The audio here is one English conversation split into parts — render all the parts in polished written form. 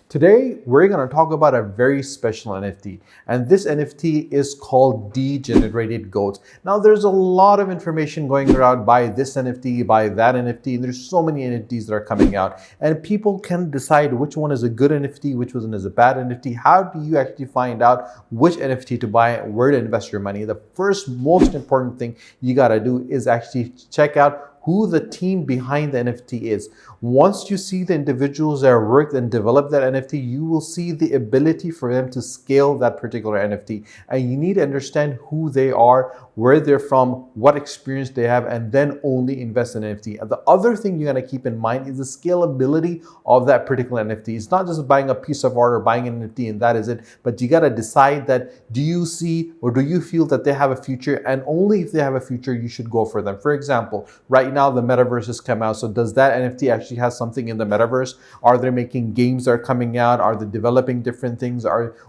Today, we're going to talk about a very special NFT, and this NFT is called Degenerate Goats. Now, there's a lot of information going around, buy this NFT, buy that NFT, and there's so many NFTs that are coming out, and people can decide which one is a good NFT, which one is a bad NFT. How do you actually find out which NFT to buy, where to invest your money? The first most important thing you got to do is actually check out who the team behind the NFT is. Once you see the individuals that worked and developed that NFT, you will see the ability for them to scale that particular NFT. And you need to understand who they are, where they're from, what experience they have, and then only invest in NFT. And the other thing you gotta keep in mind is the scalability of that particular NFT. It's not just buying a piece of art or buying an NFT and that is it, but you gotta decide that do you see or do you feel that they have a future, and only if they have a future, you should go for them. For example, right now the metaverse has come out. So does that NFT actually have something in the metaverse? Are they making games that are coming out? Are they developing different things?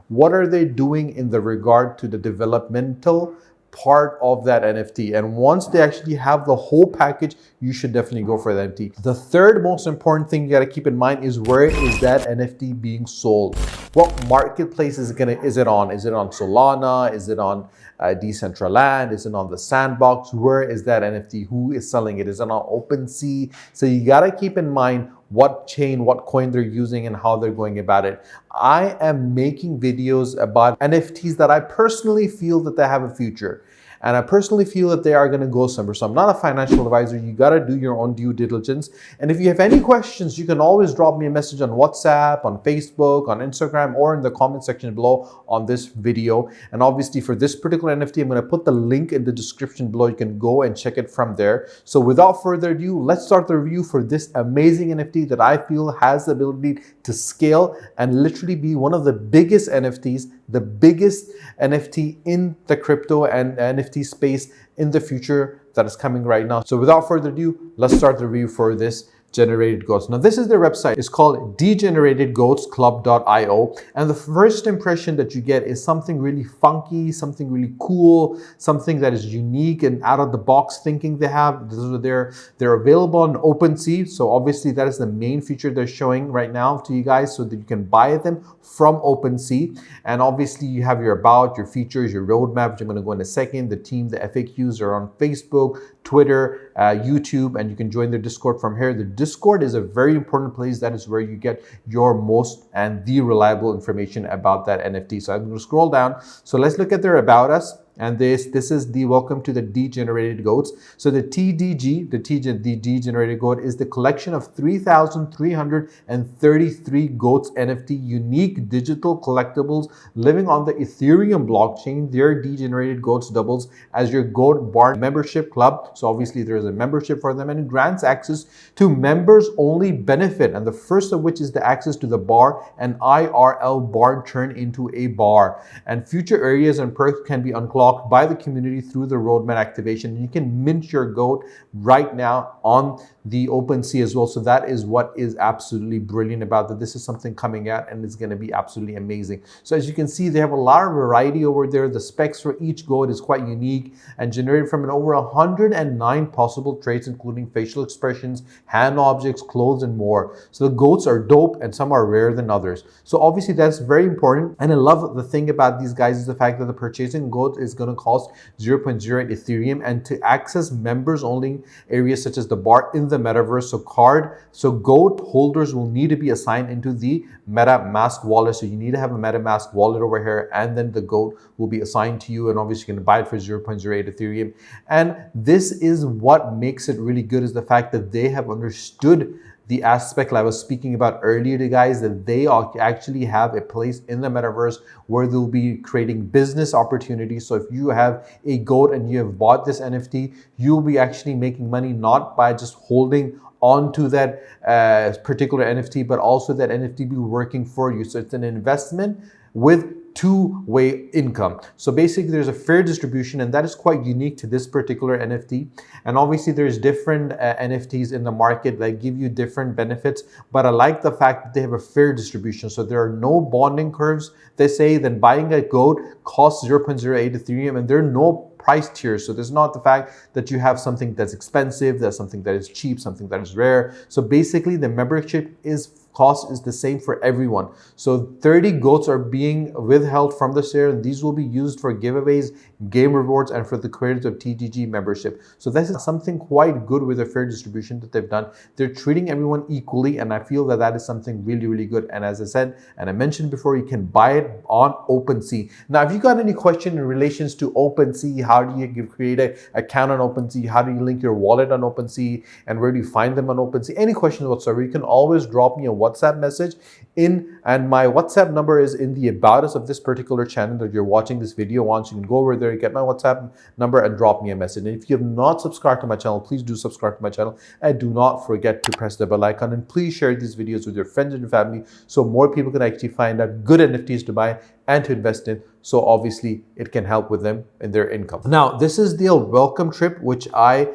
What are they doing in the regard to the developmental part of that NFT? And once they actually have the whole package, you should definitely go for that NFT. The third most important thing you got to keep in mind is where is that NFT being sold? What marketplace is it on? Is it on Solana? Is it on Decentraland? Is it on the Sandbox? Where is that NFT? Who is selling it? Is it on OpenSea? So you got to keep in mind what chain, what coin they're using and how they're going about it. I am making videos about NFTs that I personally feel that they have a future. And I personally feel that they are going to go somewhere. So I'm not a financial advisor. You got to do your own due diligence. And if you have any questions, you can always drop me a message on WhatsApp, on Facebook, on Instagram, or in the comment section below on this video. And obviously for this particular NFT, I'm going to put the link in the description below. You can go and check it from there. So without further ado, let's start the review for this amazing NFT that I feel has the ability to scale and literally be one of the biggest NFTs, the biggest NFT in the crypto and NFT space in the future that is coming right now. So without further ado, let's start the review for this Generated Goats. Now this is their website. It's called degeneratedgoatsclub.io, and the first impression that you get is something really funky, something really cool, something that is unique and out of the box thinking they have. They're available on OpenSea, so obviously that is the main feature they're showing right now to you guys, so that you can buy them from OpenSea. And obviously you have your about, your features, your roadmap, which I'm going to go in a second. The team, the FAQs are on Facebook, Twitter, YouTube, and you can join their Discord from here. The Discord is a very important place. That is where you get your most and the reliable information about that NFT. So I'm going to scroll down. So let's look at their about us. And this is the welcome to the Degenerated Goats. So the TDG, the Degenerated Goat, is the collection of 3,333 goats NFT, unique digital collectibles living on the Ethereum blockchain. Their Degenerated Goats doubles as your Goat Barn membership club. So obviously there is a membership for them, and it grants access to members only benefit. And the first of which is the access to the bar, and IRL barn turned into a bar. And future areas and perks can be unclogged by the community through the roadmap activation. You can mint your goat right now on the OpenSea as well. So that is what is absolutely brilliant about that. This is something coming out and it's going to be absolutely amazing. So as you can see, they have a lot of variety over there. The specs for each goat is quite unique and generated from over 109 possible traits, including facial expressions, hand objects, clothes, and more. So the goats are dope and some are rarer than others. So obviously that's very important. And I love the thing about these guys is the fact that the purchasing goat is going to cost 0.08 Ethereum, and to access members only areas such as the bar in the metaverse, so goat holders will need to be assigned into the MetaMask wallet. So you need to have a MetaMask wallet over here, and then the goat will be assigned to you, and obviously you can buy it for 0.08 Ethereum. And this is what makes it really good, is the fact that they have understood the aspect I was speaking about earlier to guys, that they actually have a place in the metaverse where they'll be creating business opportunities. So if you have a goat and you have bought this NFT, you'll be actually making money not by just holding onto that particular NFT, but also that NFT be working for you. So it's an investment with two-way income. So basically there's a fair distribution, and that is quite unique to this particular NFT. And obviously there's different NFTs in the market that give you different benefits, but I like the fact that they have a fair distribution. So there are no bonding curves. They say that buying a goat costs 0.08 Ethereum, and there are no price tiers. So there's not the fact that you have something that's expensive, there's something that is cheap, something that is rare. So basically the membership is cost is the same for everyone. So 30 goats are being withheld from the sale, and these will be used for giveaways, game rewards, and for the creators of TGG membership. So this is something quite good with the fair distribution that they've done. They're treating everyone equally, and I feel that that is something really, really good. And as I said, and I mentioned before, you can buy it on OpenSea. Now, if you got any question in relations to OpenSea, how do you create an account on OpenSea? How do you link your wallet on OpenSea? And where do you find them on OpenSea? Any questions whatsoever, you can always drop me a WhatsApp message and my WhatsApp number is in the about us of this particular channel that you're watching this video on. So you can go over there, get my WhatsApp number and drop me a message. And if you have not subscribed to my channel, please do subscribe to my channel. And do not forget to press the bell icon, and please share these videos with your friends and your family so more people can actually find out good NFTs to buy and to invest in. So obviously it can help with them in their income. Now, this is the welcome trip, which I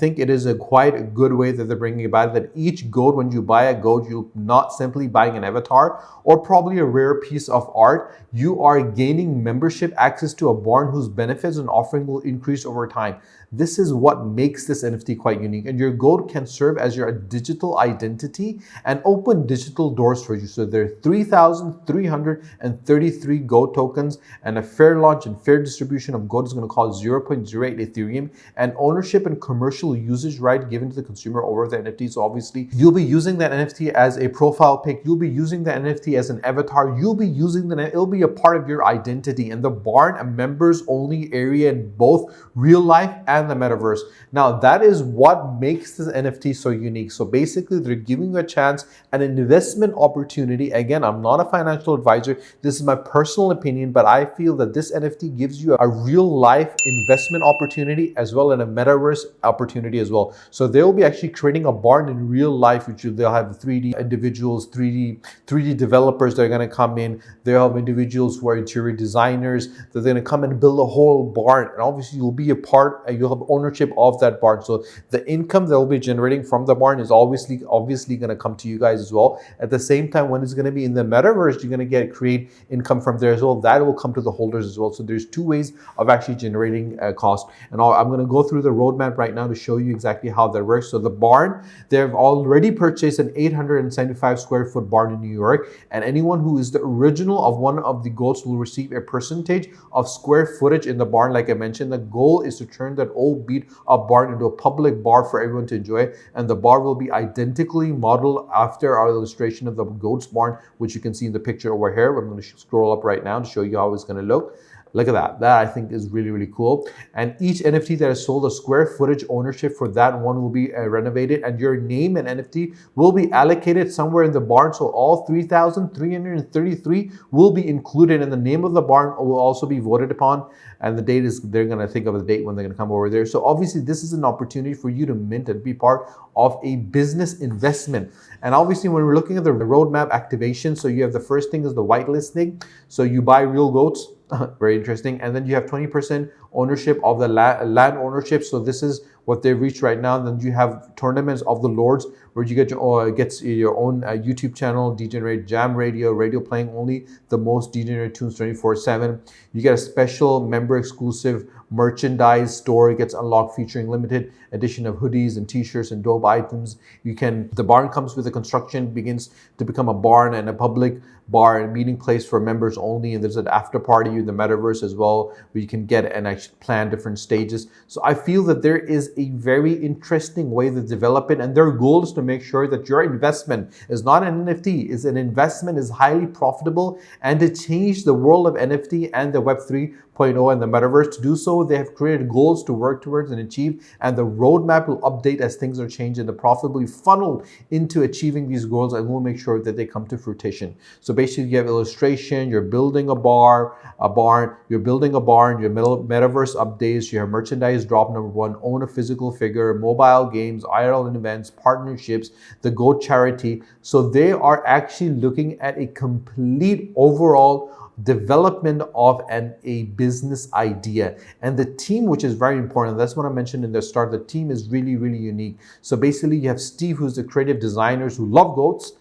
think it is a quite good way that they're bringing about it, that each goat, when you buy a goat, you're not simply buying an avatar or probably a rare piece of art. You are gaining membership access to a barn whose benefits and offering will increase over time. This is what makes this NFT quite unique. And your goat can serve as your digital identity and open digital doors for you. So there are 3,333 goat tokens, and a fair launch and fair distribution of goat is going to cost 0.08 Ethereum, and ownership and commercial usage right given to the consumer over the NFT. So obviously you'll be using that NFT as a profile pic. You'll be using the NFT as an avatar. You'll be using it'll be a part of your identity, and the barn, a members only area in both real life and the metaverse. Now, that is what makes this NFT so unique. So basically, they're giving you a chance, an investment opportunity. Again, I'm not a financial advisor. This is my personal opinion, but I feel that this NFT gives you a real life investment opportunity as well, and a metaverse opportunity as well. So they'll be actually creating a barn in real life, which they'll have 3D individuals, 3D developers that are going to come in. They'll have individuals who are interior designers that they're going to come and build a whole barn. And obviously you'll be a part, you'll have ownership of that barn. So the income they'll be generating from the barn is obviously going to come to you guys as well. At the same time, when it's going to be in the metaverse, you're going to create income from there as well. That will come to the holders as well. So there's two ways of actually generating cost. And I'm going to go through the roadmap right now to show you exactly how that works. So the barn, they've already purchased an 875 square foot barn in New York, and anyone who is the original of one of the goats will receive a percentage of square footage in the barn. Like I mentioned, the goal is to turn that old beat up barn into a public bar for everyone to enjoy, and the bar will be identically modeled after our illustration of the goat's barn, which you can see in the picture over here. I'm going to scroll up right now to show you how it's going to look. Look at that. That I think is really, really cool. And each NFT that is sold, a square footage ownership for that one will be renovated, and your name and NFT will be allocated somewhere in the barn. So all 3,333 will be included, and the name of the barn will also be voted upon. And the date is, they're going to think of the date when they're going to come over there. So obviously this is an opportunity for you to mint and be part of a business investment. And obviously when we're looking at the roadmap activation, so you have the first thing is the whitelisting. So you buy real goats. Very interesting. And then you have 20% ownership of the land ownership. So this is what they've reached right now. And then you have tournaments of the lords, where you get your own YouTube channel, Degenerate Jam Radio playing only the most degenerate tunes 24/7. You get a special member exclusive merchandise store. It gets unlocked featuring limited edition of hoodies and t-shirts and dope items. The barn comes with the construction, begins to become a barn and a public bar and meeting place for members only. And there's an after party in the metaverse as well, where you can get and actually plan different stages. So I feel that there is a very interesting way to develop it, and their goal is to make sure that your investment is not an NFT, is an investment, is highly profitable, and to change the world of NFT and the Web 3.0 and the metaverse. To do so, they have created goals to work towards and achieve, and the roadmap will update as things are changed, and the profit will be funneled into achieving these goals, and we'll make sure that they come to fruition. So basically you have illustration, you're building a barn, you're building a barn, your metaverse updates, you have merchandise drop number 1, own a physical figure, mobile games, IRL events, partnerships, the GOAT charity. So they are actually looking at a complete overall development of a business idea. And the team, which is very important, that's what I mentioned in the start, the team is really, really unique. So basically you have Steve, who's the creative designers who love goats,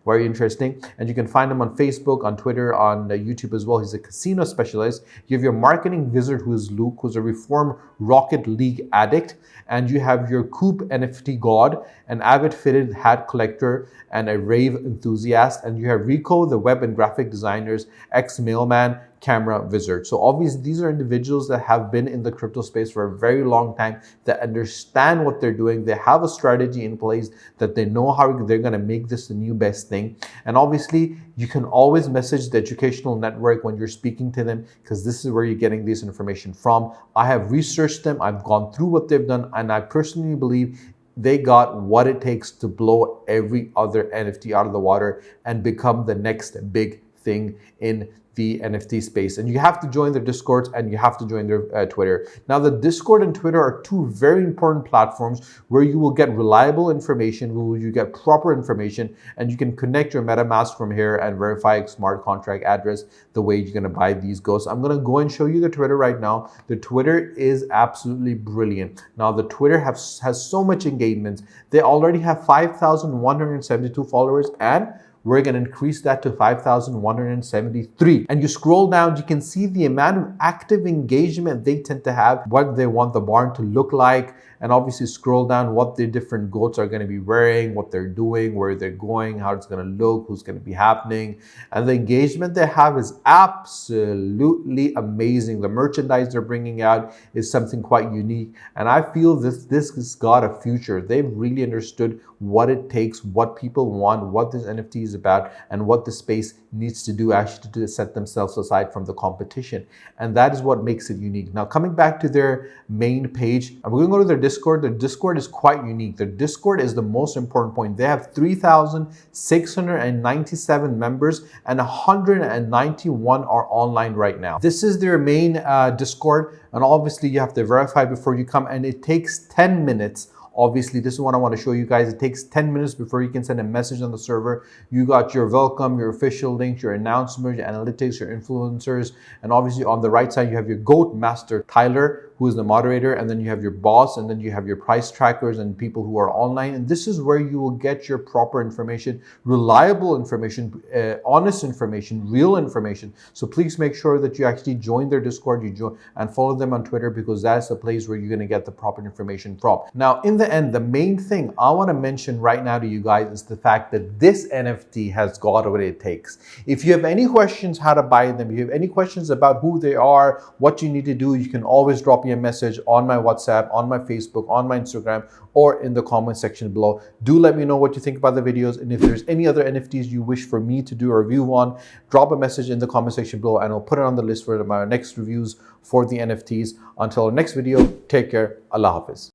Very interesting. And you can find him on Facebook, on Twitter, on YouTube as well. He's a casino specialist. You have your marketing wizard, who is Luke, who's a reformed Rocket League addict. And you have your Coop NFT god, an avid fitted hat collector, and a rave enthusiast. And you have Rico, the web and graphic designer's ex-mailman, camera wizard. So obviously these are individuals that have been in the crypto space for a very long time, that understand what they're doing. They have a strategy in place, that they know how they're going to make this the new best thing. And obviously you can always message the educational network when you're speaking to them, because this is where you're getting this information from. I have researched them, I've gone through what they've done, and I personally believe they got what it takes to blow every other NFT out of the water and become the next big thing in the NFT space. And you have to join their Discords, and you have to join their Twitter. Now, the Discord and Twitter are two very important platforms where you will get reliable information, where you get proper information, and you can connect your MetaMask from here and verify a smart contract address the way you're going to buy these ghosts. I'm going to go and show you the Twitter right now. The Twitter is absolutely brilliant. Now, the Twitter has so much engagement. They already have 5,172 followers, and we're going to increase that to 5,173. And you scroll down, you can see the amount of active engagement they tend to have, what they want the barn to look like, and obviously scroll down what the different goats are going to be wearing, what they're doing, where they're going, how it's going to look, who's going to be happening. And the engagement they have is absolutely amazing. The merchandise they're bringing out is something quite unique. And I feel this has got a future. They've really understood what it takes, what people want, what this NFT is about, and what the space needs to do actually to set themselves aside from the competition. And that is what makes it unique. Now, coming back to their main page, we're going to go to their Discord. Their Discord is quite unique. Their Discord is the most important point. They have 3,697 members, and 191 are online right now. This is their main Discord, and obviously you have to verify before you come, and it takes 10 minutes. Obviously, this is what I want to show you guys. It takes 10 minutes before you can send a message on the server. You got your welcome, your official link, your announcement, your analytics, your influencers. And obviously on the right side, you have your GOAT master, Tyler, who is the moderator. And then you have your boss, and then you have your price trackers and people who are online. And this is where you will get your proper information, reliable information, honest information, real information. So please make sure that you actually join their Discord, you join and follow them on Twitter, because that's the place where you're going to get the proper information from. Now, in the end, the main thing I want to mention right now to you guys is the fact that this NFT has got what it takes. If you have any questions how to buy them, if you have any questions about who they are, what you need to do, you can always drop me a message on my WhatsApp, on my Facebook, on my Instagram, or in the comment section below. Do let me know what you think about the videos, and if there's any other NFTs you wish for me to do a review on, drop a message in the comment section below, and I'll put it on the list for my next reviews for the NFTs. Until our next video, take care. Allah Hafiz.